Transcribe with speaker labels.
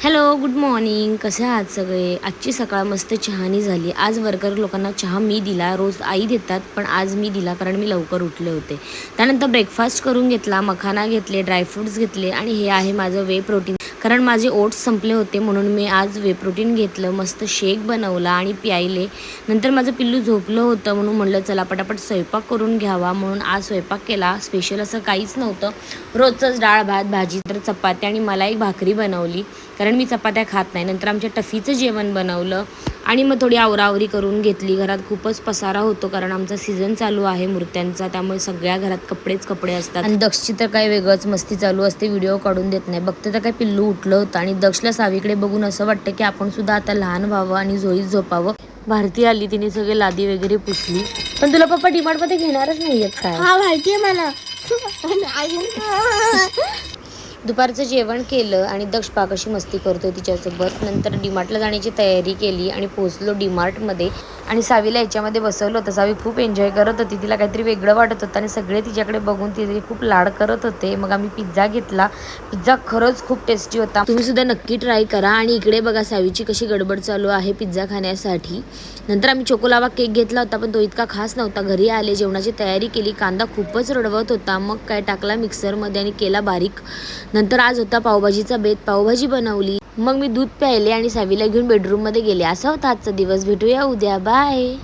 Speaker 1: Hello, good morning. कसे आहात सगळे? आजची सकाळ मस्त चहानी झाली. आज वर्कर लोकांना चहा मी दिला. रोज आई देतात, पण आज मी दिला कारण मी लवकर उठले होते. त्यानंतर ब्रेकफास्ट करून घेतला, मखाना घेतले, ड्रायफ्रूट्स घेतले आणि हे आहे माझं वे प्रोटीन. कारण माझे ओट्स संपले होते म्हणून मी आज वे प्रोटीन घेतलं. मस्त शेक बनवला आणि प्यायले. नंतर माझं पिल्लू झोपलं होतं म्हणून म्हटलं चला पटापट स्वयंपाक करून घ्यावा, म्हणून आज स्वयंपाक केला. स्पेशल असं काहीच नव्हतं. रोजचंच डाळ भात भाजी, तर चपाती आणि मला एक भाकरी बनवली कारण मी चपात्या खात नाही. नंतर आमच्या टफीचं जेवण बनवलं आणि मग थोडी आवरावरी करून घेतली. घरात खूपच पसारा होतो कारण आमचा सीझन चालू आहे मूर्त्यांचा, त्यामुळे सगळ्या घरात कपडेच कपडे असतात. आणि दक्षची तर काही वेगळंच मस्ती चालू असते, व्हिडिओ काढून देत नाही. बघते तर काय पिल्लू उठलं होतं आणि दक्षला सावीकडे बघून असं वाटतं की आपण सुद्धा आता लहान व्हावं आणि झोळीत झोपावं. भारती आली, तिने सगळे लादी वगैरे पुसली. पण तुला पप्पा डिमार्टमध्ये घेणारच नाहीयेत काय?
Speaker 2: हा माहितीये मला.
Speaker 1: दुपारचं जेवण केलं आणि दक्ष कशी मस्ती करतोय तिच्यासोबत. नंतर डीमार्टला जाण्याची तयारी केली आणि पोहोचलो डीमार्टमध्ये आणि सावीला याच्यामध्ये बसवलं होतं. सावी खूप एन्जॉय करत होती, तिला काहीतरी वेगळं वाटत होतं आणि सगळे तिच्याकडे बघून तिथे खूप लाड करत होते. मग आम्ही पिझ्झा घेतला. पिझ्झा खरंच खूप टेस्टी होता, तुम्ही सुद्धा नक्की ट्राय करा. आणि इकडे बघा सावीची कशी गडबड चालू आहे पिझ्झा खाण्यासाठी. नंतर आम्ही चोकोलावा केक घेतला होता, पण तो इतका खास नव्हता. घरी आले, जेवणाची तयारी केली. कांदा खूपच रडवत होता, मग काय टाकला मिक्सरमध्ये आणि केला बारीक. नंतर आज होता पावभाजीचा बेत, पावभाजी बनवली. मग मी दूध प्यायले आणि सावीला घेऊन बेडरूममध्ये गेले. असा होता आजचा दिवस. भेटूया उद्या, बाय.